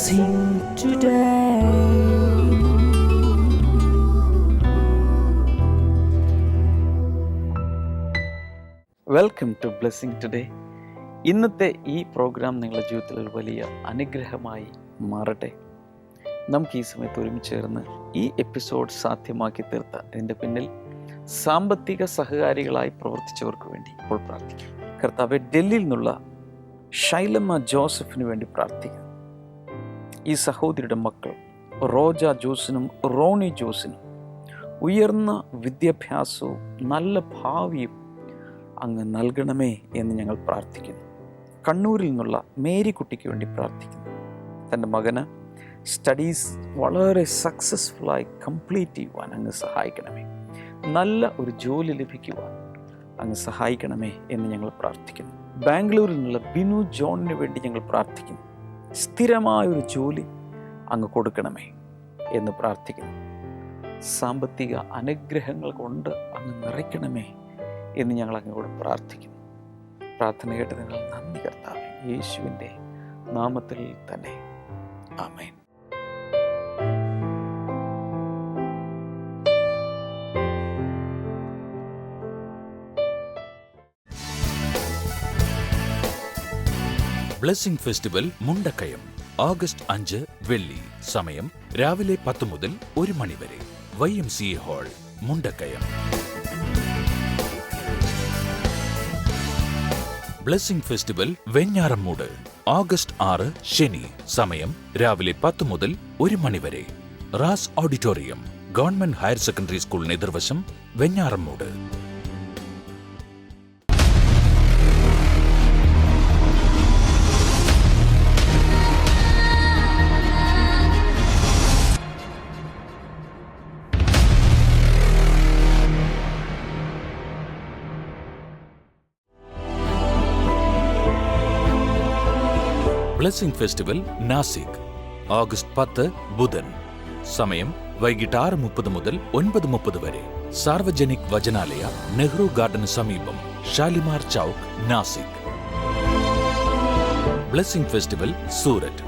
blessing today. Welcome to blessing today. ഇന്നത്തെ ഈ programme നിങ്ങളുടെ ജീവിതത്തിൽ ഒരു വലിയ അനുഗ്രഹമായി മാറട്ടെ. നമുക്ക് ഈ സമയത്ത് ഒരുമിച്ച് ചേർന്ന് ഈ എപ്പിസോഡ് സാധ്യമാക്കി തീർത്ത ഇതിൻ്റെ പിന്നിൽ സാമ്പത്തിക സഹകാരികളായി പ്രവർത്തിച്ചവർക്ക് വേണ്ടി ഇപ്പോൾ പ്രാർത്ഥിക്കും. കർത്താവെ, ഡൽഹിയിൽ നിന്നുള്ള ഷൈലമ്മ ജോസഫിന് വേണ്ടി പ്രാർത്ഥിക്കുന്നു. ഈ സഹോദരിയുടെ മക്കൾ റോജ ജോസിനും റോണി ജോസിനും ഉയർന്ന വിദ്യാഭ്യാസവും നല്ല ഭാവിയും അങ്ങ് നൽകണമേ എന്ന് ഞങ്ങൾ പ്രാർത്ഥിക്കുന്നു. കണ്ണൂരിൽ നിന്നുള്ള മേരിക്കുട്ടിക്ക് വേണ്ടി പ്രാർത്ഥിക്കുന്നു. തൻ്റെ മകന് സ്റ്റഡീസ് വളരെ സക്സസ്ഫുള്ളായി കംപ്ലീറ്റ് ചെയ്യുവാൻ അങ്ങ് സഹായിക്കണമേ. നല്ല ഒരു ജോലി ലഭിക്കുവാൻ അങ്ങ് സഹായിക്കണമേ എന്ന് ഞങ്ങൾ പ്രാർത്ഥിക്കുന്നു. ബാംഗ്ലൂരിൽ നിന്നുള്ള ബിനു ജോണിന് വേണ്ടി ഞങ്ങൾ പ്രാർത്ഥിക്കുന്നു. സ്ഥിരമായൊരു ജോലി അങ്ങ് കൊടുക്കണമേ എന്ന് പ്രാർത്ഥിക്കുന്നു. സാമ്പത്തിക അനുഗ്രഹങ്ങൾ കൊണ്ട് അങ്ങ് നിറയ്ക്കണമേ എന്ന് ഞങ്ങൾ അങ്ങോട്ട് പ്രാർത്ഥിക്കുന്നു. പ്രാർത്ഥന കേട്ട് നിങ്ങൾ നന്ദി കർത്താവേ, യേശുവിൻ്റെ നാമത്തിൽ തന്നെ ആമേൻ. ബ്ലെസ്സിംഗ് ഫെസ്റ്റിവൽ മുണ്ടക്കയം ഓഗസ്റ്റ് 5 വെള്ളി. സമയം രാവിലെ 10 മുതൽ 1 മണി വരെ. YMCA hall, Mundakayam. Blessing festival Venjaramoodu August 6 ശനി. സമയം രാവിലെ 10 മുതൽ 1 മണി വരെ. Ras auditorium, government higher secondary സ്കൂളിന് എതിർവശം, Venjaramoodu. Blessing festival Nashik August 10 ബുധൻ. സമയം വൈകിട്ട് 6:30 മുതൽ 9:30 വരെ. സാർവജനിക് വചനാലയ, നെഹ്റു ഗാർഡന് സമീപം, Shalimar Chowk, Nashik. Blessing festival Surat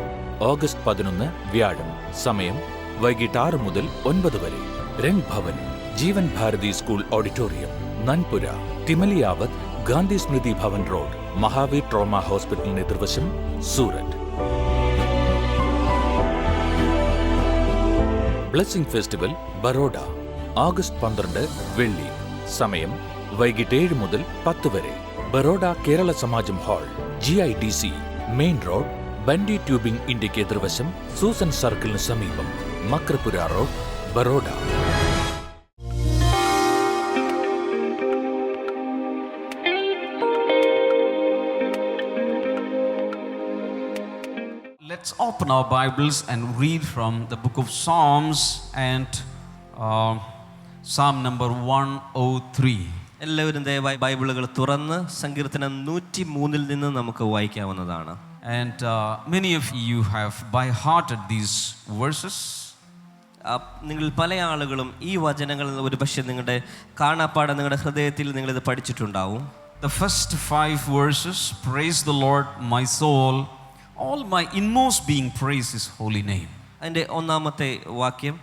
August 11 വ്യാഴം. സമയം വൈകിട്ട് 6 മുതൽ 9 വരെ. രംഗ് ഭവൻ, ജീവൻ ഭാരതി സ്കൂൾ ഓഡിറ്റോറിയം, നൻപുര, തിമലിയാവത്, ഗാന്ധി സ്മൃതി ഭവൻ റോഡ്, മഹാവീർ ട്രോമ ഹോസ്പിറ്റലിന് എതിർവശം, Surat. Blessing festival Baroda August 12 വെള്ളി. സമയം വൈകിട്ട് 7 മുതൽ 10 വരെ. Baroda Kerala Samaj hall, GIDC main road, ബണ്ടി ട്യൂബിംഗ് ഇന്ത്യക്ക് എതിർവശം, സൂസൻ സർക്കിളിന് സമീപം, Makarpura road, Baroda. Let's open our Bibles and read from the book of Psalms and Psalm number 103. എല്ലാവരും ദയവായി ബൈബിളുകൾ തുറന്ന് സങ്കീർത്തനം 103 നിന്ന് നമുക്ക് വായിക്കാവുന്നതാണ്. And many of you have by hearted these verses. നിങ്ങൾ പല ആളുകളും ഈ വചനങ്ങൾ ഒരുപക്ഷെ നിങ്ങളുടെ കാണാപ്പാടെ നിങ്ങളുടെ ഹൃദയത്തിൽ നിങ്ങളിത് പഠിച്ചിട്ടുണ്ടാവും. The first 5 verses, praise the Lord my soul, all my inmost being praise his holy name. അതിൻ്റെ ഒന്നാമത്തെ വാക്യം,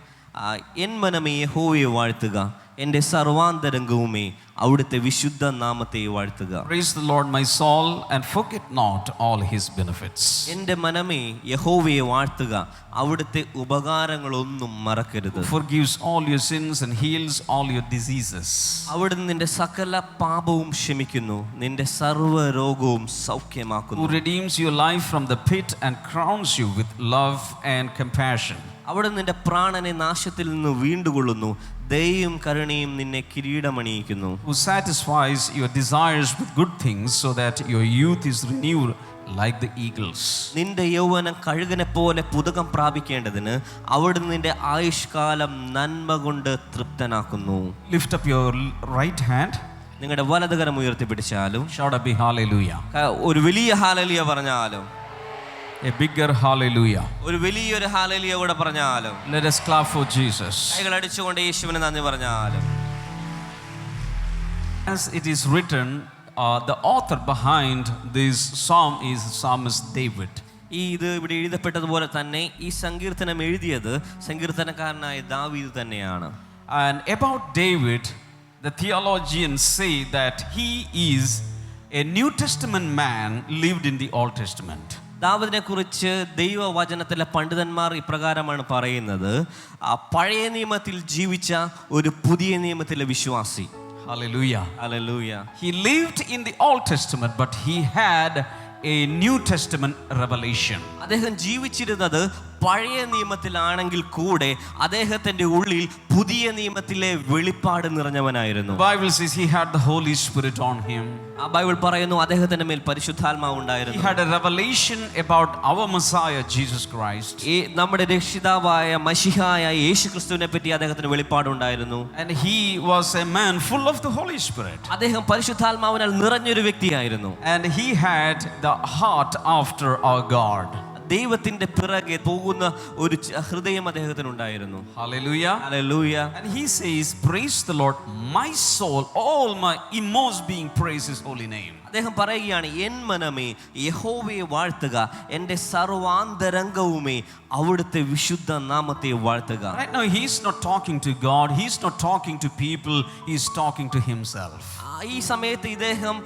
എൻ മനമേ യഹോവയെ വാഴ്ത്തുക, എൻ്റെ സർവാന്തരംഗവുമേ അവിടുത്തെ വിശുദ്ധ നാമത്തെ വാഴ്ത്തുക. Praise the Lord my soul and forget not all his benefits. എൻ്റെ മനമേ യഹോവയെ വാഴ്ത്തുക, അവിടുത്തെ ഉപകാരങ്ങളൊന്നും മറക്കരുത്. Forgives all your sins and heals all your diseases. അവിടുന്ന് നിന്റെ സകല പാപവും ക്ഷമിക്കുന്നു, നിന്റെ സർവ്വ രോഗവും സൗഖ്യമാക്കുന്നു. Who redeems your life from the pit and crowns you with love and compassion. അവിടെ നിന്റെ പ്രാണനെ നാശത്തിൽ നിന്ന് വീണ്ടുകൊള്ളുന്നു, ദയയും കരുണയും നിന്നെ കിരീടമണിയിക്കുന്നു. Who satisfies your desires with good things so that your youth is renewed like the eagles. നിന്റെ യൗവനം കഴുകനെ പോലെ പുതുക്കം പ്രാപിക്കേണ്ടതിന് അവിടുന്ന് നിന്റെ ആയുഷ്കാലം നന്മ കൊണ്ട് തൃപ്തനാക്കുന്നു. Lift up your right hand. നിങ്ങളുടെ വലതുകരം ഉയർത്തിപ്പിടിച്ചാലും, shout a big hallelujah. ഒരു വലിയ ഹാലലിയ പറഞ്ഞാലും, a bigger hallelujah. ഒരു വലിയൊരു ഹാലലിയ കൂടെ പറഞ്ഞാലും, let us clap for Jesus. കൈകൾ അടിച്ചുകൊണ്ട് യേശുവിനെ നന്ദി പറഞ്ഞാലും. As it is written, the author behind this psalm is psalmist David. ഇത് ഇവിടെ എഴുതപ്പെട്ടതുപോലെ തന്നെ ഈ സങ്കീർത്തനം എഴുതിയത് സങ്കീർത്തനക്കാരനായ ദാവീദ് തന്നെയാണ്. And about David, the theologians say that he is a New Testament man lived in the Old Testament. ദാവീദിനെ കുറിച്ച് ദൈവവചനത്തിലെ പണ്ഡിതന്മാർ ഇപ്രകാരമാണ് പറയുന്നത്, പഴയ നിയമത്തിൽ ജീവിച്ച ഒരു പുതിയ നിയമത്തിലെ വിശ്വാസി. Hallelujah. Hallelujah. He lived in the Old Testament, but he had a New Testament revelation. അദ്ദേഹം ജീവിച്ചിരുന്നത് പഴയ നിയമത്തിലാണെങ്കിൽ കൂടെ അദ്ദേഹത്തിന്റെ ഉള്ളിൽ പുതിയ നിയമത്തിലെ വെളിപ്പാട് നിറഞ്ഞവനായിരുന്നു. The Bible says he had the Holy Spirit on him. ആ ബൈബിൾ പറയുന്നു അദ്ദേഹത്തിന്റെ മേൽ പരിശുദ്ധാത്മാവ് ഉണ്ടായിരുന്നു. He had a revelation about our Messiah Jesus Christ. ഈ നമ്മുടെ രക്ഷിതാവായ മശിഹായ യേശുക്രിസ്തുവിനെ പറ്റി അദ്ദേഹത്തിന് വെളിപ്പാടുണ്ടായിരുന്നു. And he was a man full of the Holy Spirit. അദ്ദേഹം പരിശുദ്ധാത്മാവിനാൽ നിറഞ്ഞൊരു വ്യക്തിയായിരുന്നു. And he had the heart after our God. ദൈവത്തിന്റെ പിറകെ പോകുന്ന ഒരു ഹൃദയം അദ്ദേഹത്തിനുണ്ടായിരുന്നു. Hallelujah. Hallelujah. And he says, praise the Lord, my soul, all my inmost being, praise his holy name. അദ്ദേഹം പറയുകയാണ്, എൻ മനമേ യഹോവയെ വാഴ്ത്തുക, എൻ്റെ സർവാന്തരംഗവുമേ അവിടുത്തെ വിശുദ്ധ നാമത്തെ വാഴ്ത്തുക. Right now he's not talking to God, he's not talking to people, he's talking to himself. ഈ സമയത്ത് ഇദ്ദേഹം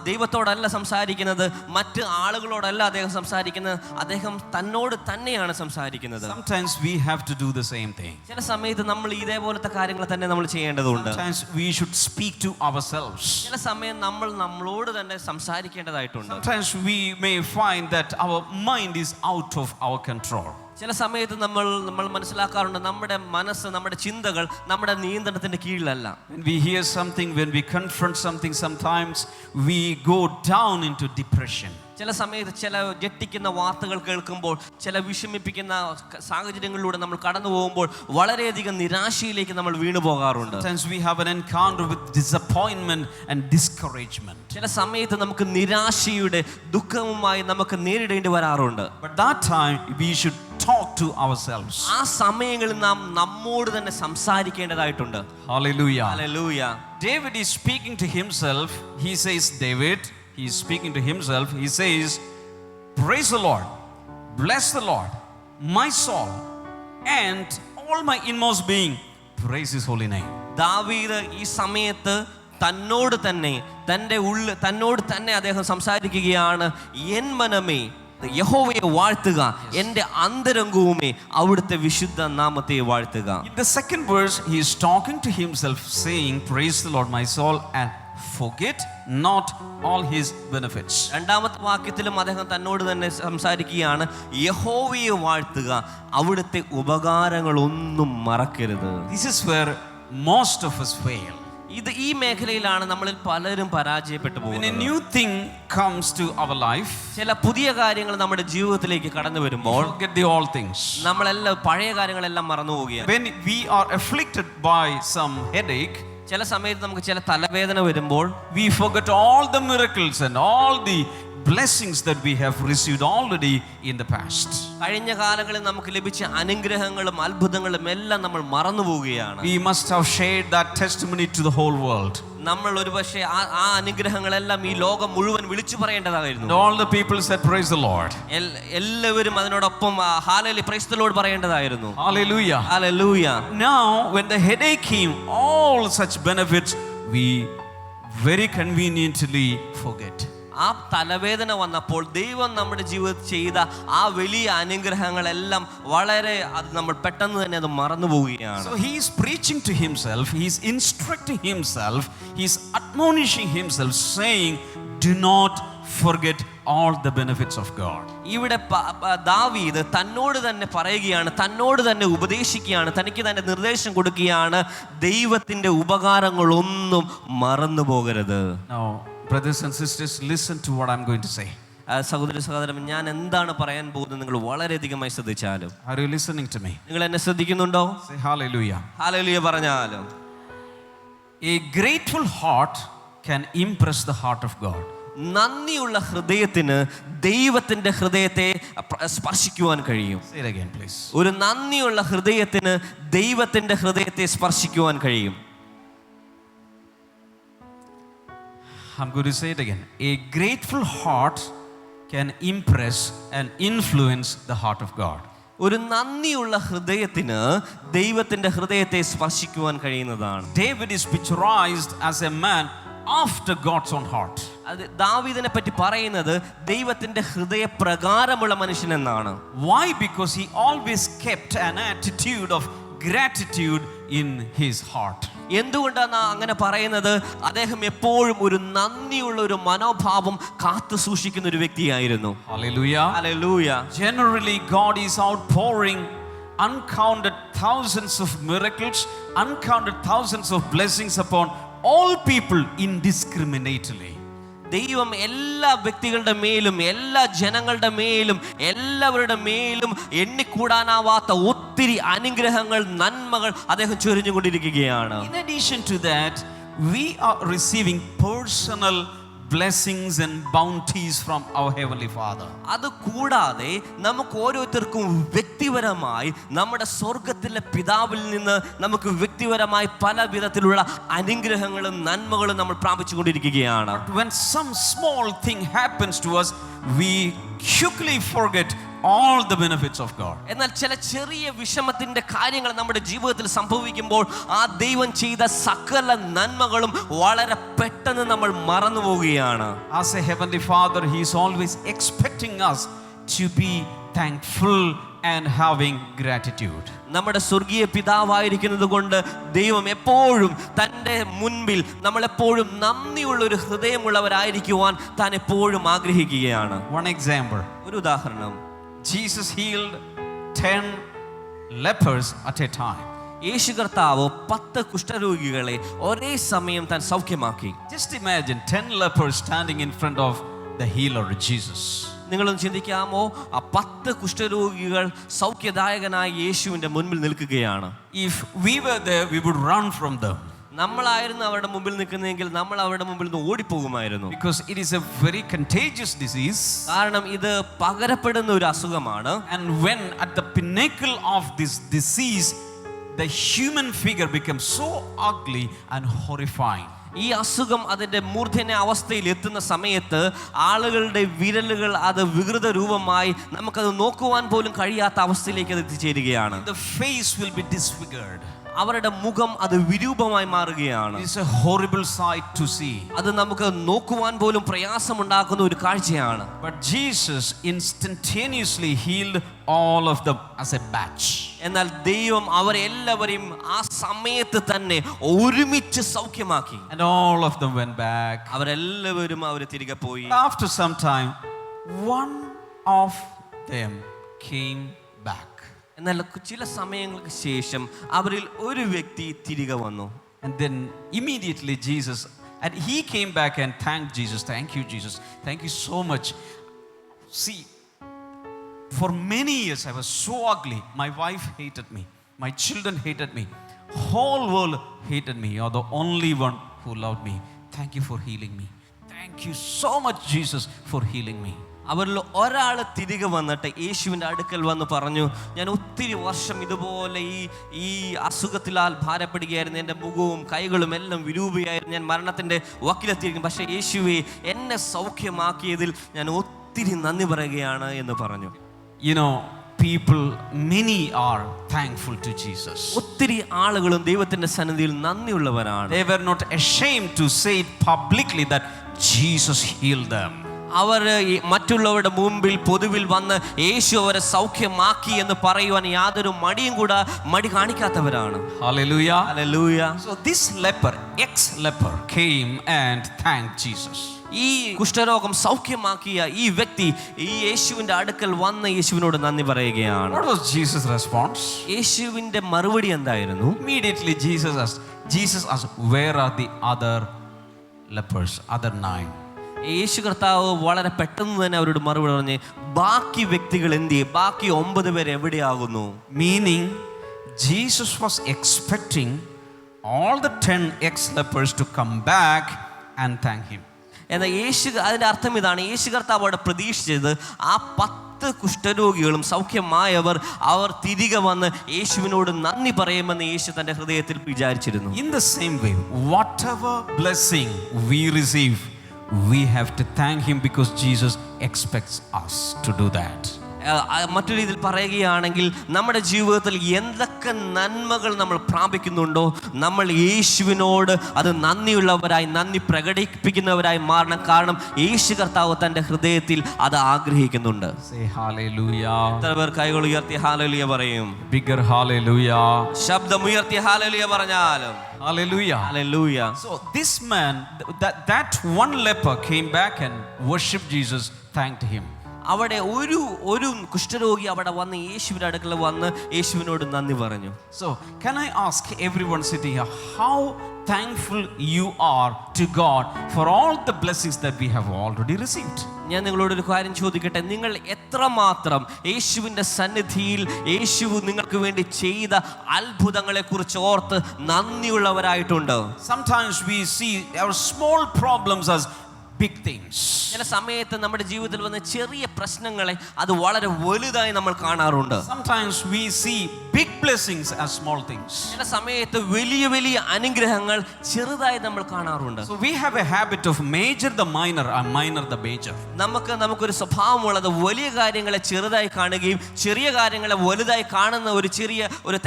ദൈവത്തോടല്ല സംസാരിക്കുന്നത്, മറ്റ് ആളുകളോടല്ല അദ്ദേഹം സംസാരിക്കുന്നത്, അദ്ദേഹം തന്നോട് തന്നെയാണ് സംസാരിക്കുന്നത്. Sometimes we have to do the same thing. ചില സമയത്ത് നമ്മൾ ഇതേപോലത്തെ കാര്യങ്ങൾ തന്നെ നമ്മൾ ചെയ്യേണ്ടതുണ്ട്. Sometimes we should speak to ourselves. ചില സമയം നമ്മൾ നമ്മളോട് തന്നെ സംസാരിക്കേണ്ടതായിട്ടുണ്ട്. Sometimes we may find that our mind is out of our control. ചില സമയത്ത് നമ്മൾ മനസ്സിലാക്കാറുണ്ട് നമ്മുടെ മനസ്സ്, നമ്മുടെ ചിന്തകൾ നമ്മുടെ നിയന്ത്രണത്തിന്റെ കീഴിലല്ല. When we hear something, when we confront something, sometimes we go down into depression. ചില സമയത്ത് ചില ഞെട്ടിക്കുന്ന വാർത്തകൾ കേൾക്കുമ്പോൾ, ചില വിഷമിപ്പിക്കുന്ന സാഹചര്യങ്ങളിലൂടെ നമ്മൾ കടന്നു പോകുമ്പോൾ വളരെയധികം നിരാശയിലേക്ക് നമ്മൾ വീണു പോകാറുണ്ട്. Sometimes we have an encounter with disappointment and discouragement. ചില സമയത്ത് നമുക്ക് നിരാശയുടെ ദുഃഖവുമായി നമുക്ക് നേരിടേണ്ടി വരാറുണ്ട്. But that time we should talk to ourselves. ആ സമയങ്ങളിൽ നാം നമ്മോട് തന്നെ സംസാരിക്കേണ്ടതായിട്ടുണ്ട്. Hallelujah. Hallelujah. David is speaking to himself. He says, he is speaking to himself. He says, praise the Lord, bless the Lord, my soul, and all my inmost being, praise his holy name. ദാവീദ് ഈ സമയത്ത് തന്നോട് തന്നെ അദ്ദേഹം സംസാരിക്കുകയാണ്, N മനമേ യഹോവയെ വാഴ്ത്തുക, എൻ്റെ അന്തരംഗവുമേ അവിടുത്തെ വിശുദ്ധ നാമത്തെ വാഴ്ത്തുക. In the second verse, he is talking to himself, saying, praise the Lord, my soul, and forget not all his benefits. രണ്ടാമത്തെ വാക്യത്തിലും അദ്ദേഹം തന്നോട് തന്നെ സംസാരിക്കുകയാണ്, യഹോവയെ വാഴ്ത്തുക, അവിടുത്തെ ഉപകാരങ്ങളൊന്നും മറക്കരുത്. This is where most of us fail. ഇത് ഈ മേഖലയിലാണ് നമ്മളിൽ പലരും പരാജയപ്പെട്ടു When a പോകുന്നത്. new thing comes to our life, ചില പുതിയ കാര്യങ്ങൾ നമ്മുടെ ജീവിതത്തിലേക്ക് കടന്നു വരുമ്പോൾ forget the old things. നമ്മളെല്ലാം പഴയ കാര്യങ്ങളെല്ലാം മറന്നു പോവുകയാണ്. When we are afflicted by some headache, ചില സമയത്ത് നമുക്ക് ചില തലവേദന വരുമ്പോൾ we forget all the miracles and all the blessings that we have received already in the past. കഴിഞ്ഞ കാലങ്ങളിൽ നമുക്ക് ലഭിച്ച അനുഗ്രഹങ്ങളും അത്ഭുതങ്ങളും എല്ലാം നമ്മൾ മറന്നു പോവുകയാണ്. We must have shared that testimony to the whole world. നമ്മൾ ഒരുപക്ഷെ ആ അനുഗ്രഹങ്ങളെല്ലാം ഈ ലോകം മുഴുവൻ വിളിച്ചു പറയേണ്ടതായിരുന്നു. And all the people said, praise the Lord. എല്ലാവരും അതിനോടൊപ്പം hallelujah, praise the Lord പറയേണ്ടതായിരുന്നു. Hallelujah. Hallelujah. Now when the headache came, all such benefits we very conveniently forget. ആ തലവേദന വന്നപ്പോൾ ദൈവം നമ്മുടെ ജീവിതത്തിൽ ചെയ്ത ആ വലിയ അനുഗ്രഹങ്ങളെല്ലാം വളരെ അത് നമ്മൾ പെട്ടെന്ന് തന്നെ അത് മറന്നു പോവുകയാണ്. So he is preaching to himself, he is instructing himself, he is admonishing himself, saying, do not forget all the benefits of God. ഇവിടെ ദാവീദ് തന്നോട് തന്നെ പറയുകയാണ്, തന്നോട് തന്നെ ഉപദേശിക്കുകയാണ്, തനിക്ക് തന്നെ നിർദ്ദേശം കൊടുക്കുകയാണ്, ദൈവത്തിന്റെ ഉപകാരങ്ങളൊന്നും മറന്നു പോകരുത്. Now brothers and sisters, listen to what I'm going to say. സഹോദരൻ, ഞാൻ എന്താണ് പറയാൻ പോകുന്നത് നിങ്ങൾ വളരെയധികമായി ശ്രദ്ധിച്ചാലും. Are you listening to me? നിങ്ങൾ എന്നെ ശ്രദ്ധിക്കുന്നുണ്ടോ? Say hallelujah. ഹല്ലേലൂയ പറഞ്ഞാലും. A grateful heart can impress the heart of God. നന്ദിയുള്ള ഹൃദയത്തിന് ദൈവത്തിന്റെ ഹൃദയത്തെ സ്പർശിക്കുവാൻ കഴിയും. Say it again, please. ഒരു നന്ദിയുള്ള ഹൃദയത്തിന് ദൈവത്തിന്റെ ഹൃദയത്തെ സ്പർശിക്കുവാൻ കഴിയും. I'm going to say it again. A grateful heart can impress and influence the heart of God. ഒരു നന്ദിയുള്ള ഹൃദയത്തിന് ദൈവത്തിന്റെ ഹൃദയത്തെ സ്പർശിക്കുവാൻ കഴിയുന്നതാണ്. David is picturized as a man after God's own heart. അത് ദാവീദിനെ പറ്റി പറയുന്നത് ദൈവത്തിന്റെ ഹൃദയപ്രകാരമുള്ള മനുഷ്യൻ എന്നാണ്. Why? Because he always kept an attitude of gratitude in his heart. എന്തുകൊണ്ടാണ് അങ്ങനെ പറയുന്നത്? അദ്ദേഹം എപ്പോഴും ഒരു നന്ദിയുള്ള ഒരു മനോഭാവം കാത്തു സൂക്ഷിക്കുന്ന ഒരു വ്യക്തിയായിരുന്നു. Hallelujah. Hallelujah. Generally, God is outpouring uncounted thousands of miracles, uncounted thousands of blessings upon all people indiscriminately. ദൈവം എല്ലാ വ്യക്തികളുടെ മേലും എല്ലാ ജനങ്ങളുടെ മേലും എല്ലാവരുടെ മേലും എണ്ണിക്കൂടാനാവാത്ത ഒത്തിരി അനുഗ്രഹങ്ങൾ നന്മകൾ അദ്ദേഹം ചൊരിഞ്ഞുകൊണ്ടിരിക്കുകയാണ്. In addition to that, we are receiving personal blessings and bounties from our Heavenly Father. അത് കൂടാതെ നമുക്ക് ഓരോരുത്തർക്കും വ്യക്തിപരമായി നമ്മുടെ സ്വർഗത്തിലെ പിതാവിൽ നിന്ന് നമുക്ക് വ്യക്തിപരമായി പല വിധത്തിലുള്ള അനുഗ്രഹങ്ങളും നന്മകളും നമ്മൾ പ്രാപിച്ചുകൊണ്ടിരിക്കുകയാണ്. When some small thing happens to us, we quickly forget all the benefits of God. എന്നാൽ ചില ചെറിയ വിഷമത്തിന്റെ കാര്യങ്ങൾ നമ്മുടെ ജീവിതത്തിൽ സംഭവിക്കുമ്പോൾ ആ ദൈവം ചെയ്ത സകല നന്മകളും വളരെ പെട്ടെന്ന് നമ്മൾ മറന്നു പോവുകയാണ്. As a Heavenly Father, He is always expecting us to be thankful and having gratitude. നമ്മുടെ സ്വർഗീയ പിതാവായിരിക്കുന്നത് കൊണ്ട് ദൈവം എപ്പോഴും തൻ്റെ മുൻപിൽ നമ്മളെപ്പോഴും നന്ദിയുള്ള ഒരു ഹൃദയമുള്ളവരായിരിക്കുവാൻ താൻ എപ്പോഴും ആഗ്രഹിക്കുകയാണ്. One example. ഒരു ഉദാഹരണം, Jesus healed 10 lepers at a time. യേശു കർത്താവ് 10 കുഷ്ഠരോഗികളെ ഒരേ സമയം താൻ സൗഖ്യമാക്കി. Just imagine 10 lepers standing in front of the healer Jesus. നിങ്ങളൊന്ന് ചിന്തിക്കാമോ? ആ 10 കുഷ്ഠരോഗികൾ സൗഖ്യദായകനായ യേശുവിന്റെ മുൻപിൽ നിൽക്കുകയാണ്. If we were there, we would run from them. നമ്മളായിരുന്നു അവരുടെ മുമ്പിൽ നിൽക്കുന്നതെങ്കിൽ നമ്മൾ അവരുടെ മുമ്പിൽ നിന്ന് ഓടിപ്പോകുമായിരുന്നു. Because it is a very contagious disease. കാരണം ഇത് പകരപ്പെടുന്ന ഒരു അസുഖമാണ്. And when at the pinnacle of this disease, the human figure becomes so ugly and horrifying. ഈ അസുഖം അതിന്റെ മൂർധന്യ അവസ്ഥയിൽ എത്തുന്ന സമയത്ത് ആളുകളുടെ വിരലുകൾ അത് വികൃത രൂപമായി നമുക്കത് നോക്കുവാൻ പോലും കഴിയാത്ത അവസ്ഥയിലേക്ക് അത് എത്തിച്ചേരുകയാണ്. The face will be disfigured. അവരുടെ മുഖം അത് വിരൂപമായി മാറുകയാണ്. It is a horrible sight to see. അത് നമുക്ക് നോക്കുവാൻ പോലും പ്രയാസമുണ്ടാക്കുന്ന ഒരു കാഴ്ചയാണ്. But Jesus instantaneously healed all of them as a batch. എന്നാൽ ദൈവം അവരെല്ലാവരെയും ആ സമയത്ത് തന്നെ ഒരുമിച്ച് സൗഖ്യമാക്കി. And all of them went back. അവരെല്ലാവരും അവർ തിരികെ പോയി. After some time, one of them came back. എന്നാൽ ചില സമയങ്ങൾക്ക് ശേഷം അവരിൽ ഒരു വ്യക്തി തിരികെ വന്നു. And then immediately Jesus, and he came back and thanked Jesus. Thank you, Jesus. Thank you so much. See, for many years I was so ugly. My wife hated me. My children hated me. Whole world hated me. You are the only one who loved me. Thank you for healing me. Thank you so much, Jesus, for healing me. അവരിൽ ഒരാൾ തിരികെ വന്നിട്ട് യേശുവിൻ്റെ അടുക്കൽ വന്ന് പറഞ്ഞു, ഞാൻ ഒത്തിരി വർഷം ഇതുപോലെ ഈ അസുഖത്തിലാൽ ഭാരപ്പെടുകയായിരുന്നു. എൻ്റെ മുഖവും കൈകളും എല്ലാം വിരൂപയായിരുന്നു. ഞാൻ മരണത്തിൻ്റെ വക്കിലെത്തിയിരിക്കും. പക്ഷേ യേശുവേ, എന്നെ സൗഖ്യമാക്കിയതിൽ ഞാൻ ഒത്തിരി നന്ദി പറയുകയാണ് എന്ന് പറഞ്ഞു. You know, many are thankful to Jesus. ഒത്തിരി ആളുകളും ദൈവത്തിൻ്റെ സന്നിധിയിൽ നന്ദിയുള്ളവരാണ്. They were not ashamed to say it publicly that Jesus healed them. അവർ മറ്റുള്ളവരുടെ മുമ്പിൽ പൊതുവിൽ വന്ന് യേശു അവരെ സൗഖ്യമാക്കി എന്ന് പറയുവാൻ യാതൊരു മടി കാണിക്കാത്തവരാണ്. Hallelujah. Hallelujah. So this leper, ex-leper, came and thanked Jesus. ഈ കുഷ്ഠരോഗം സൗഖ്യമാക്കിയ ഈ വ്യക്തി ഈ യേശുവിന്റെ അടുക്കൽ വന്ന് യേശുവിനോട് നന്ദി പറയുകയാണ്. What was Jesus' response? യേശുവിന്റെ മറുപടി എന്തായിരുന്നു? Immediately Jesus asked, where are the other lepers, other 9? യേശു കർത്താവ് വളരെ പെട്ടെന്ന് തന്നെ അവരോട് മറുപടി പറഞ്ഞ്, ബാക്കി വ്യക്തികൾ എന്തിയെ? ബാക്കി 9 പേർ എവിടെയാകുന്നു? Meaning Jesus was expecting all the 10 ex-lepers to come back and thank him. എന്നാൽ അതിന്റെ അർത്ഥം ഇതാണ്, യേശു കർത്താവ് അവിടെ പ്രതീക്ഷിച്ചത് ആ 10 കുഷ്ഠരോഗികളും സൗഖ്യമായവർ അവർ തിരികെ വന്ന് യേശുവിനോട് നന്ദി പറയുമെന്ന് യേശു തന്റെ ഹൃദയത്തിൽ വിചാരിച്ചിരുന്നു. In the same way, whatever blessing we receive, we have to thank Him because Jesus expects us to do that. മറ്റൊരു രീതിയിൽ പറയുകയാണെങ്കിൽ നമ്മുടെ ജീവിതത്തിൽ എന്തൊക്കെ നന്മകൾ നമ്മൾ പ്രാപിക്കുന്നുണ്ടോ നമ്മൾ യേശുവിനോട് അത് നന്ദിയുള്ളവരായി നന്ദി പ്രകടിപ്പിക്കുന്നവരായി മാറണം. കാരണം യേശു കർത്താവ് തൻ്റെ ഹൃദയത്തിൽ അത് ആഗ്രഹിക്കുന്നുണ്ട്. Say hallelujah. എത്ര പേർ കൈകൾ ഉയർത്തി ഹല്ലേലൂയ പറയും? Bigger hallelujah. ശബ്ദം ഉയർത്തി ഹല്ലേലൂയ പറഞ്ഞാലും Hallelujah. Hallelujah. So this man, that one leper came back and worshipped Jesus, thanked Him. അവിടെ ഒരു കുഷ്ഠരോഗി അവിടെ വന്ന് യേശുവിൻ്റെ അടുക്കൽ വന്ന് യേശുവിനോട് നന്ദി പറഞ്ഞു. So can I ask everyone sitting here, how thankful you are to God for all the blessings that we have already received? ഞാൻ നിങ്ങളോടൊരു കാര്യം ചോദിക്കട്ടെ, നിങ്ങൾ എത്രമാത്രം യേശുവിൻ്റെ സന്നിധിയിൽ യേശു നിങ്ങൾക്ക് വേണ്ടി ചെയ്ത അത്ഭുതങ്ങളെ കുറിച്ച് ഓർത്ത് നന്ദിയുള്ളവരായിട്ടുണ്ട്? Sometimes we see our small problems as big things. ചില സമയത്ത് നമ്മുടെ ജീവിതത്തിൽ വന്ന ചെറിയ പ്രശ്നങ്ങളെ അത് വളരെ വലുതായി നമ്മൾ കാണാറുണ്ട്. Sometimes we see big blessings as small things. ചില സമയത്ത് വലിയ വലിയ അനുഗ്രഹങ്ങൾ ചെറുതായി നമ്മൾ കാണാറുണ്ട്. So we have a habit of major the minor and minor the major. നമുക്കൊരു സ്വഭാവമുള്ളത് വലിയ കാര്യങ്ങളെ ചെറുതായി കാണുകയും ചെറിയ കാര്യങ്ങളെ വലുതായി കാണുന്ന ഒരു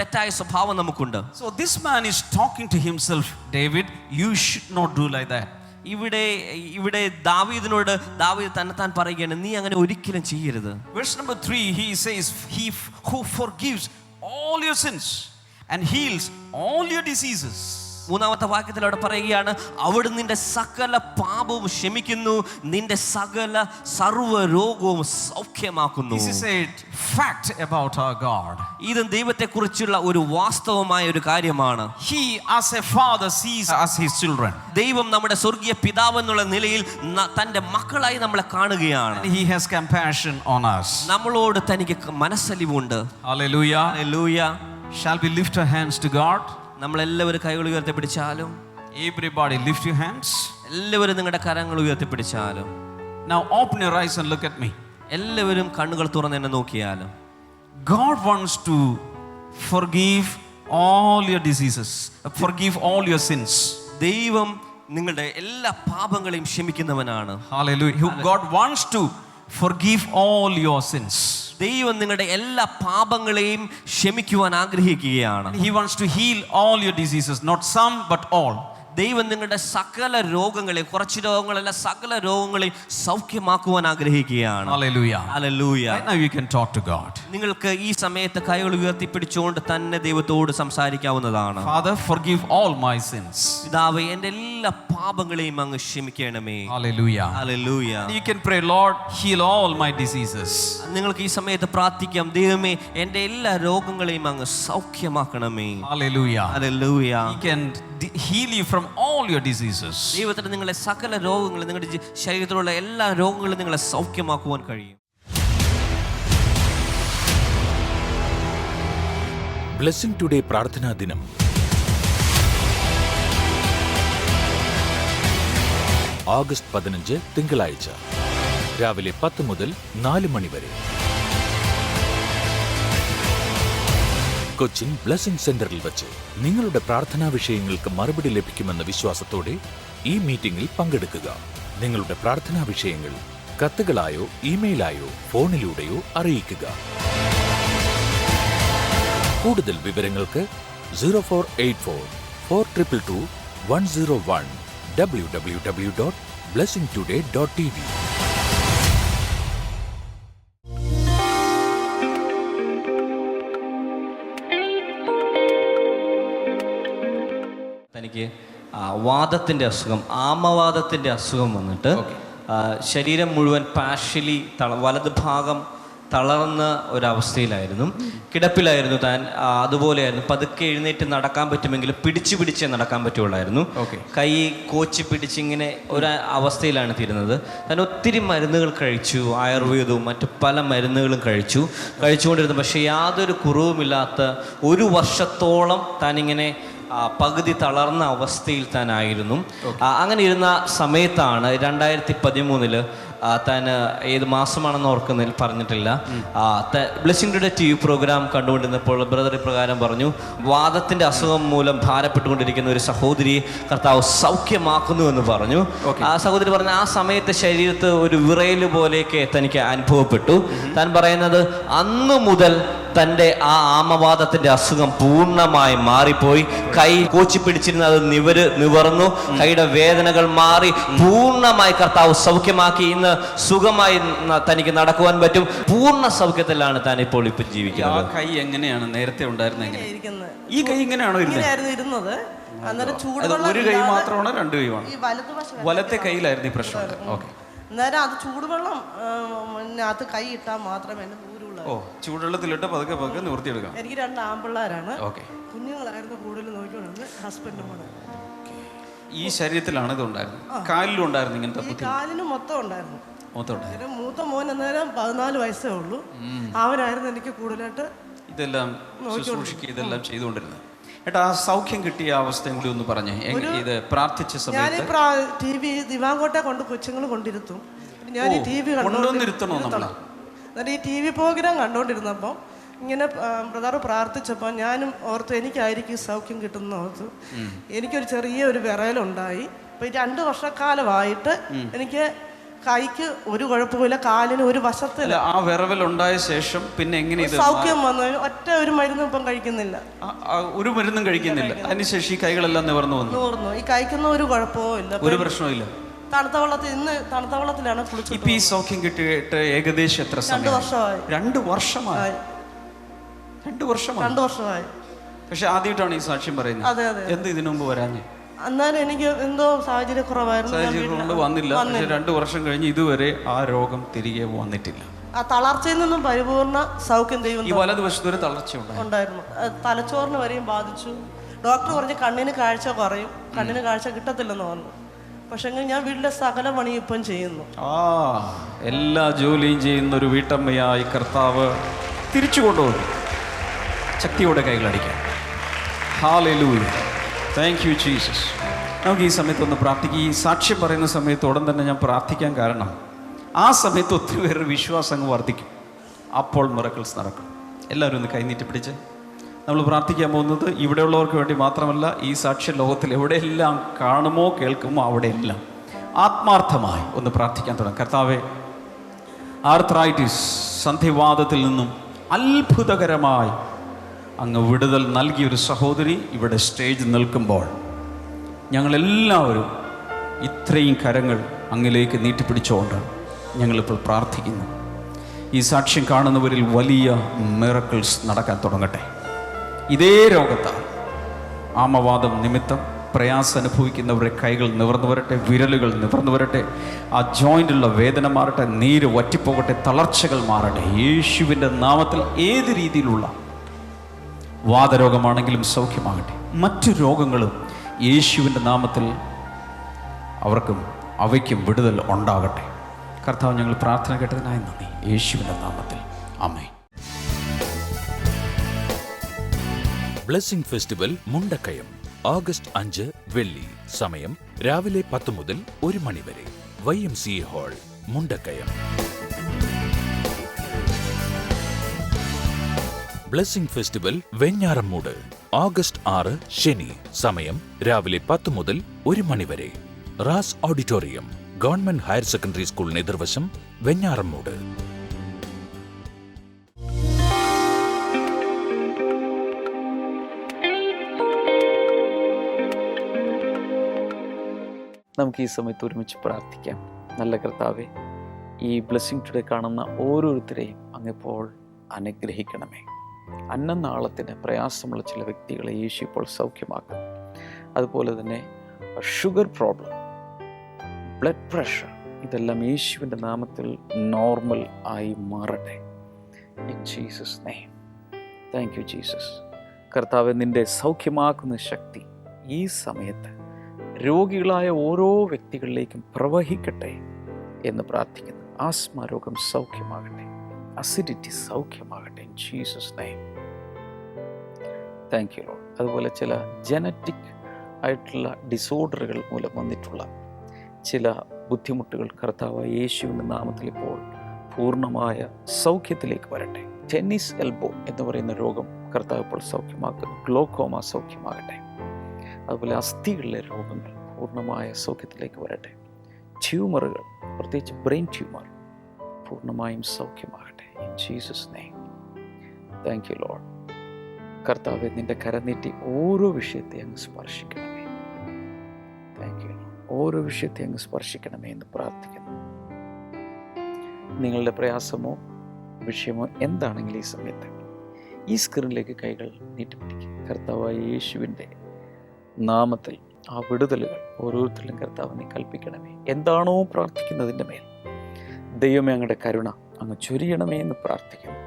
തെറ്റായ സ്വഭാവം നമുക്കുണ്ട്. So this man is talking to himself, David, you should not do like that. ഇവിടെ ദാവീദിനോട് ദാവീദ് തന്നെത്താൻ പറയുകയാണ്, നീ അങ്ങനെ ഒരിക്കലും ചെയ്യരുത്. Verse number 3, he says, he who forgives all your sins and heals all your diseases. മൂന്നാമത്തെ വാക്യത്തിൽ അവിടെ പറയുകയാണ്, അവിടുന്ന് നിന്റെ സകല പാപവും ക്ഷമിക്കുന്നു, നിന്റെ സകല സർവ്വ രോഗവും സൗഖ്യമാക്കുന്നു. This is a fact about our God. ഇത് ദൈവത്തെക്കുറിച്ചുള്ള ഒരു വാസ്തവമായ ഒരു കാര്യമാണ്. He as a father sees us his children. ദൈവം നമ്മുടെ സ്വർഗീയ പിതാവ് എന്നുള്ള നിലയിൽ തന്റെ മക്കളായി നമ്മളെ കാണുകയാണ്. And he has compassion on us. നമ്മളോട് തനിക്ക് മനസ്സലിവുണ്ട്. Hallelujah. Hallelujah. Shall we lift our hands to God? നമ്മളെല്ലാവരും കൈകൾ ഉയർത്തിപ്പിടിച്ചാലും, Everybody lift your hands. എല്ലാവരും നിങ്ങളുടെ കരങ്ങൾ ഉയർത്തിപ്പിടിച്ചാലും, Now open your eyes and look at me. എല്ലാവരും കണ്ണുകൾ തുറന്ന് എന്നെ നോക്കിയാലും, God wants to forgive all your diseases, forgive all your sins. ദൈവം നിങ്ങളുടെ എല്ലാ പാപങ്ങളെയും ക്ഷമിക്കുന്നവനാണ്. Hallelujah. God wants to forgive all your sins. ദൈവം നിങ്ങളുടെ എല്ലാ പാപങ്ങളെയും ക്ഷമിക്കുവാൻ ആഗ്രഹിക്കുകയാണ്. He wants to heal all your diseases, not some but all. ദൈവം നിങ്ങളുടെ സകല രോഗങ്ങളെയും, കുറച്ച് രോഗങ്ങളല്ല സകല രോഗങ്ങളെയും സൗഖ്യമാക്കുവാൻ ആഗ്രഹിക്കുകയാണ്. Hallelujah. Hallelujah. Right now you can talk to God. നിങ്ങൾക്ക് ഈ സമയത്ത് കൈകൾ ഉയർത്തിപ്പിടിച്ചുകൊണ്ട് തന്നെ ദൈവത്തോട് സംസാരിക്കാവുന്നതാണ്. Father, forgive all my sins. പിതാവേ, എൻ്റെ എല്ലാ പാപങ്ങളെയും അങ്ങ് ക്ഷമിക്കണമേ. Hallelujah. Hallelujah. You can pray, Lord, heal all my diseases. നിങ്ങൾക്ക് ഈ സമയത്ത് പ്രാർത്ഥിക്കാം, ദൈവമേ എൻ്റെ എല്ലാ രോഗങ്ങളെയും അങ്ങ് സൗഖ്യമാക്കണമേ. Hallelujah. Hallelujah. He can heal you from all your diseases. ദൈവത്തിന് നിങ്ങളെ സകല രോഗങ്ങളും, നിങ്ങളുടെ ശരീരത്തിലുള്ള എല്ലാ രോഗങ്ങളും നിങ്ങളെ സൗഖ്യമാക്കുവാൻ കഴിയും. ബ്ലെസ്സിംഗ് ടുഡേ പ്രാർത്ഥനാ ദിനം. ഓഗസ്റ്റ് 15 തിങ്കളാഴ്ച രാവിലെ 10 മുതൽ 4 മണി വരെ കൊച്ചിൻ ബ്ലെസ്സിംഗ് സെന്ററിൽ വച്ച് നിങ്ങളുടെ പ്രാർത്ഥനാ വിഷയങ്ങൾക്ക് മറുപടി ലഭിക്കുമെന്ന വിശ്വാസത്തോടെ ഈ മീറ്റിംഗിൽ പങ്കെടുക്കുക. നിങ്ങളുടെ പ്രാർത്ഥനാ വിഷയങ്ങൾ കത്തുകളായോ ഇമെയിലായോ ഫോണിലൂടെയോ അറിയിക്കുക. കൂടുതൽ വിവരങ്ങൾക്ക് 0484-422-101 www.blessingtoday.tv. തനിക്ക് വാദത്തിൻ്റെ അസുഖം, ആമവാദത്തിൻ്റെ അസുഖം വന്നിട്ട് ശരീരം മുഴുവൻ പാർഷ്യലി വലത് ഭാഗം തളർന്ന ഒരവസ്ഥയിലായിരുന്നു, കിടപ്പിലായിരുന്നു താൻ. അതുപോലെയായിരുന്നു, പതുക്കെ എഴുന്നേറ്റ് നടക്കാൻ പറ്റുമെങ്കിലും പിടിച്ചേ നടക്കാൻ പറ്റുള്ളായിരുന്നു. കൈ കോച്ചി പിടിച്ചിങ്ങനെ ഒരു അവസ്ഥയിലാണ് തീരുന്നത്. താൻ ഒത്തിരി മരുന്നുകൾ കഴിച്ചു, ആയുർവേദവും മറ്റു പല മരുന്നുകളും കഴിച്ചുകൊണ്ടിരുന്നു. പക്ഷേ യാതൊരു കുറവുമില്ലാത്ത 1 വർഷത്തോളം താനിങ്ങനെ പകുതി തളർന്ന അവസ്ഥയിൽ താനായിരുന്നു. അങ്ങനെ ഇരുന്ന സമയത്താണ് 2013 താൻ ഏത് മാസമാണെന്ന് ഓർക്കുന്നതിൽ പറഞ്ഞിട്ടില്ല. ബ്ലെസ്സിംഗ് ടുഡേ TV പ്രോഗ്രാം കണ്ടുകൊണ്ടിരുന്നപ്പോൾ ബ്രദർ ഇപ്രകാരം പറഞ്ഞു, വാദത്തിൻ്റെ അസുഖം മൂലം ഭാരപ്പെട്ടുകൊണ്ടിരിക്കുന്ന ഒരു സഹോദരിയെ കർത്താവ് സൗഖ്യമാക്കുന്നു എന്ന് പറഞ്ഞു. ആ സഹോദരി പറഞ്ഞ ആ സമയത്ത് ശരീരത്ത് ഒരു വിറയൽ പോലെയൊക്കെ തനിക്ക് അനുഭവപ്പെട്ടു. താൻ പറയുന്നത് അന്ന് മുതൽ തൻ്റെ ആ ആമവാദത്തിൻ്റെ അസുഖം പൂർണ്ണമായി മാറിപ്പോയി. കൈ കോച്ചി പിടിച്ചിരുന്ന അത് നിവർന്നു, കൈയുടെ വേദനകൾ മാറി, പൂർണ്ണമായി കർത്താവ് സൗഖ്യമാക്കി. ഇന്ന് സുഖമായി തനിക്ക് നടക്കുവാൻ പറ്റും. പൂർണ്ണ സൗഖ്യത്തിലാണ് താൻ ഇപ്പോൾ ജീവിക്കുന്നത്. കൈ എങ്ങനെയാണ് നേരത്തെ ഉണ്ടായിരുന്നത്? ഈ കൈ ഇങ്ങനെയാണോ ഇരുന്നത്? ഒരു കൈ മാത്രമാണോ രണ്ട് കൈയാണ്? വലത്തെ കൈയിലായിരുന്നു ഈ പ്രശ്നം. ഓക്കെ. അന്നേരം അത് ചൂടുവെള്ളം അത് കൈ ഇട്ടാൽ മാത്രമേ എന്നെ ദൂരമുള്ളൂ. ചൂടുവെള്ളത്തിലിട്ട് പതുക്കെ പതുക്കെ നിവർത്തിയെടുക്കാം. എനിക്ക് 2 ആൺപിള്ളേരാണ്. ഓക്കെ. കുഞ്ഞുങ്ങളായിരുന്നു കൂടുതൽ നോക്കിക്കൊണ്ടിരുന്നത്. ഹസ്ബൻഡും കൂടെ. ഈ ശരീരത്തിലാണ് ഇത് ഉണ്ടായിരുന്നത്? കാലിലും ഉണ്ടായിരുന്നു ഇങ്ങനത്തെ? കാലിന് മൊത്തം ഉണ്ടായിരുന്നു. മൂത്ത മോൻ അന്നേരം 14 വയസ്സേ ഉള്ളൂ. അവനായിരുന്നു എനിക്ക് കൂടുതലായിട്ട് ഇതെല്ലാം ഇതെല്ലാം ചെയ്തുകൊണ്ടിരുന്നത്. ഏട്ടാ, ആ സൗഖ്യം കിട്ടിയ അവസ്ഥയും കൂടി ഒന്ന് പറഞ്ഞേ. ഇത് പ്രാർത്ഥിച്ച സമയത്ത് TV ദിവാങ്കോട്ടെ കൊണ്ട് കൊച്ചുങ്ങൾ കൊണ്ടിരുത്തും. ഞാൻ ഈ TV കൊണ്ടുവന്നിരുത്തണോ നമ്മളെ? എന്നിട്ട് ഈ TV പ്രോഗ്രാം കണ്ടോണ്ടിരുന്നപ്പോൾ ഇങ്ങനെ ബ്രദർ പ്രാർത്ഥിച്ചപ്പോൾ ഞാനും ഓർത്തു എനിക്കായിരിക്കും സൗഖ്യം കിട്ടുന്ന ഓർത്തു. എനിക്കൊരു ചെറിയൊരു വിറയലുണ്ടായി. ഇപ്പം 2 വർഷക്കാലമായിട്ട് എനിക്ക് കൈക്ക് ഒരു കുഴപ്പമില്ല, കാലിന് ഒരു വശത്തില്ല. ആ വിറവലുണ്ടായ ശേഷം പിന്നെ എങ്ങനെ സൗഖ്യം വന്നു? ഒറ്റ ഒരു മരുന്നും ഇപ്പം കഴിക്കുന്നില്ല. ഒരു മരുന്നും കഴിക്കുന്നില്ല. അതിനുശേഷം ഈ കൈകളെല്ലാം നിവർന്നു വന്നു. ഈ കൈക്കൊന്നും ഒരു കുഴപ്പവും ഇല്ല, ഒരു പ്രശ്നവും. തണുത്ത വെള്ളത്തിലാണ് കുളിച്ചത്. ഇപ്പൊ ഈ സൗഖ്യം കിട്ടിയിട്ട് ഏകദേശം എത്ര സമയം? 2 വർഷമായി. 2 വർഷമായി. പക്ഷെ ആദ്യമായിട്ടാണ് ഈ സാക്ഷ്യം പറയുന്നത്. അതെ അതെ. എന്ത് ഇതിനു മുമ്പ് വരാഞ്ഞേ? അന്നേരം എനിക്ക് എന്തോ സാഹചര്യക്കുറവായിരുന്നു. വന്നില്ല. പക്ഷെ 2 വർഷം കഴിഞ്ഞ് ഇതുവരെ ആ രോഗം തിരികെ വന്നിട്ടില്ല. ആ തളർച്ചയിൽ നിന്നും പരിപൂർണ സൗഖ്യം ദൈവം. ഈ വലതുവശത്തൊരു തളർച്ച ഉണ്ടായിരുന്നു. തലച്ചോറിന് വരെയും ബാധിച്ചു. ഡോക്ടർ പറഞ്ഞ് കണ്ണിന് കാഴ്ച കുറയും, കണ്ണിന് കാഴ്ച കിട്ടത്തില്ലെന്ന് പറഞ്ഞു. പക്ഷെ ഞാൻ വീട്ടിലെ സകല പണി ഇപ്പം ചെയ്യുന്നു. എല്ലാ ജോലിയും ചെയ്യുന്ന ഒരു വീട്ടമ്മയായി കർത്താവ് തിരിച്ചു കൊണ്ടുപോകും. ശക്തിയോടെ കൈകളടിക്കാം. ഹല്ലേലൂയ. Thank you Jesus. നമുക്ക് ഈ സമയത്തൊന്ന് പ്രാർത്ഥിക്കുക. ഈ സാക്ഷ്യം പറയുന്ന സമയത്ത് ഉടൻ തന്നെ ഞാൻ പ്രാർത്ഥിക്കാൻ കാരണം ആ സമയത്ത് ഒത്തിരി പേരുടെ വിശ്വാസം അങ്ങ് വർദ്ധിക്കും. അപ്പോൾ മിറക്കിൾസ് നടക്കും. എല്ലാവരും ഒന്ന് കൈനീട്ടി പിടിച്ച് നമ്മൾ പ്രാർത്ഥിക്കാൻ പോകുന്നത് ഇവിടെയുള്ളവർക്ക് വേണ്ടി മാത്രമല്ല, ഈ സാക്ഷ്യ ലോകത്തിൽ എവിടെയെല്ലാം കാണുമോ കേൾക്കുമോ അവിടെയെല്ലാം ആത്മാർത്ഥമായി ഒന്ന് പ്രാർത്ഥിക്കാൻ തുടങ്ങും. കർത്താവേ, ആർത്രൈറ്റിസ് സന്ധിവാതത്തിൽ നിന്നും അത്ഭുതകരമായി അങ്ങ് വിടുതൽ നൽകിയൊരു സഹോദരി ഇവിടെ സ്റ്റേജിൽ നിൽക്കുമ്പോൾ ഞങ്ങളെല്ലാവരും ഇത്രയും കരങ്ങൾ അങ്ങിലേക്ക് നീട്ടിപ്പിടിച്ചുകൊണ്ട് ഞങ്ങളിപ്പോൾ പ്രാർത്ഥിക്കുന്നു. ഈ സാക്ഷ്യം കാണുന്നവരിൽ വലിയ മിറക്കിൾസ് നടക്കാൻ തുടങ്ങട്ടെ. ഇതേ രോഗത്താൽ ആമവാദം നിമിത്തം പ്രയാസം അനുഭവിക്കുന്നവരുടെ കൈകൾ നിവർന്നു വരട്ടെ, വിരലുകൾ നിവർന്നു വരട്ടെ, ആ ജോയിൻ്റുള്ള വേദന മാറട്ടെ, നീര് വറ്റിപ്പോകട്ടെ, തളർച്ചകൾ മാറട്ടെ. യേശുവിൻ്റെ നാമത്തിൽ ഏത് രീതിയിലുള്ള വാതരോഗമാണെങ്കിലും സൗഖ്യമാകട്ടെ. മറ്റു രോഗങ്ങളും യേശുവിൻ്റെ നാമത്തിൽ അവർക്കും അവയ്ക്കും വിടുതൽ ഉണ്ടാകട്ടെ. കർത്താവ്, ഞങ്ങൾ പ്രാർത്ഥന കേട്ടതിനായി നന്ദി. യേശുവിൻ്റെ നാമത്തിൽ ആമേൻ. ബ്ലെസ്സിംഗ് ഫെസ്റ്റിവൽ മുണ്ടക്കയം ഓഗസ്റ്റ് 5 വെള്ളി. സമയം രാവിലെ 10 മുതൽ 1 മണി വരെ. YMCA hall, Mundakayam. Blessing festival Venjaramoodu August 6 ശനി. സമയം രാവിലെ 10 മുതൽ 1 മണി വരെ. Ras auditorium, government higher secondary സ്കൂളിന് എതിർവശം, വെഞ്ഞാറമ്മൂട്. നമുക്ക് ഈ സമയത്ത് ഒരുമിച്ച് പ്രാർത്ഥിക്കാം. നല്ല കർത്താവേ, ഈ ബ്ലെസ്സിംഗ് ടുഡേ കാണുന്ന ഓരോരുത്തരെയും അങ്ങിപ്പോൾ അനുഗ്രഹിക്കണമേ. അന്നനാളത്തിന് പ്രയാസമുള്ള ചില വ്യക്തികളെ യേശു ഇപ്പോൾ സൗഖ്യമാക്കും. അതുപോലെ തന്നെ ഷുഗർ പ്രോബ്ലം, ബ്ലഡ് പ്രഷർ, ഇതെല്ലാം യേശുവിൻ്റെ നാമത്തിൽ നോർമൽ ആയി മാറട്ടെ. In Jesus name. Thank you Jesus. കർത്താവേ, നിൻ്റെ സൗഖ്യമാക്കുന്ന ശക്തി ഈ സമയത്ത് രോഗികളായ ഓരോ വ്യക്തികളിലേക്കും പ്രവഹിക്കട്ടെ എന്ന് പ്രാർത്ഥിക്കുന്നു. ആസ്മ രോഗം സൗഖ്യമാകട്ടെ, അസിഡിറ്റി സൗഖ്യമാകട്ടെ. In Jesus name. Thank you Lord. അതുപോലെ ചില ജനറ്റിക് ആയിട്ടുള്ള ഡിസോർഡറുകൾ മൂലം വന്നിട്ടുള്ള ചില ബുദ്ധിമുട്ടുകൾ കർത്താവായ യേശുവിൻ്റെ നാമത്തിൽ ഇപ്പോൾ പൂർണ്ണമായ സൗഖ്യത്തിലേക്ക് വരട്ടെ. ടെന്നീസ് എൽബോ എന്ന് പറയുന്ന രോഗം കർത്താവ് ഇപ്പോൾ സൗഖ്യമാക്കുന്നു. ഗ്ലോക്കോമ സൗഖ്യമാകട്ടെ. അതുപോലെ അസ്ഥികളിലെ രോഗങ്ങൾ പൂർണ്ണമായ സൗഖ്യത്തിലേക്ക് വരട്ടെ. ട്യൂമറുകൾ, പ്രത്യേകിച്ച് ബ്രെയിൻ ട്യൂമർ, പൂർണ്ണമായും സൗഖ്യമാകട്ടെ. In Jesus name. Thank you Lord. കർത്താവെ, നിൻ്റെ കരനീട്ടി ഓരോ വിഷയത്തെ അങ്ങ് സ്പർശിക്കണമേ. Thank you. ഓരോ വിഷയത്തെ അങ്ങ് സ്പർശിക്കണമേ എന്ന് പ്രാർത്ഥിക്കുന്നു. നിങ്ങളുടെ പ്രയാസമോ വിഷയമോ എന്താണെങ്കിലും ഈ സമയത്ത് ഈ സ്ക്രീനിലേക്ക് കൈകൾ നീട്ടിപ്പിടിക്കുക. കർത്താവായ യേശുവിൻ്റെ നാമത്തിൽ ആ വിടുതലുകൾ ഓരോരുത്തരിലും കർത്താവ് നീ കൽപ്പിക്കണമേ. എന്താണോ പ്രാർത്ഥിക്കുന്നതിൻ്റെ മേൽ ദൈവമേ അങ്ങയുടെ കരുണ അങ്ങ് ചൊരിയണമേ എന്ന് പ്രാർത്ഥിക്കുന്നു.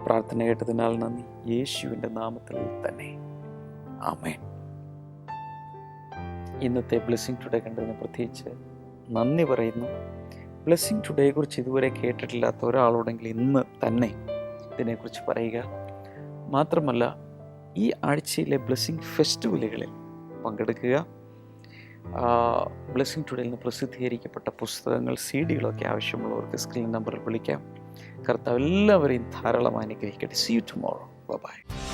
പ്രാർത്ഥന കേട്ടതിനാൽ നന്ദി. യേശുവിൻ്റെ നാമത്തിൽ തന്നെ ആമേൻ. ഇന്നത്തെ ബ്ലെസ്സിങ് ടുഡേ കണ്ടതിന് പ്രത്യേകിച്ച് നന്ദി പറയുന്നു. ബ്ലെസ്സിങ് ടുഡേയെക്കുറിച്ച് ഇതുവരെ കേട്ടിട്ടില്ലാത്ത ഒരാളോടെങ്കിൽ ഇന്ന് തന്നെ ഇതിനെക്കുറിച്ച് പറയുക. മാത്രമല്ല, ഈ ആഴ്ചയിലെ ബ്ലെസ്സിങ് ഫെസ്റ്റിവലുകളിൽ പങ്കെടുക്കുക. ബ്ലെസ്സിങ് ടുഡേയിൽ നിന്ന് പ്രസിദ്ധീകരിക്കപ്പെട്ട പുസ്തകങ്ങൾ, CD-കളൊക്കെ ആവശ്യമുള്ളവർക്ക് സ്ക്രീൻ നമ്പറിൽ വിളിക്കാം. കർത്താവ് എല്ലാവരെയും ധാരാളം അനുഗ്രഹിക്കട്ടെ. See you tomorrow. Bye-bye.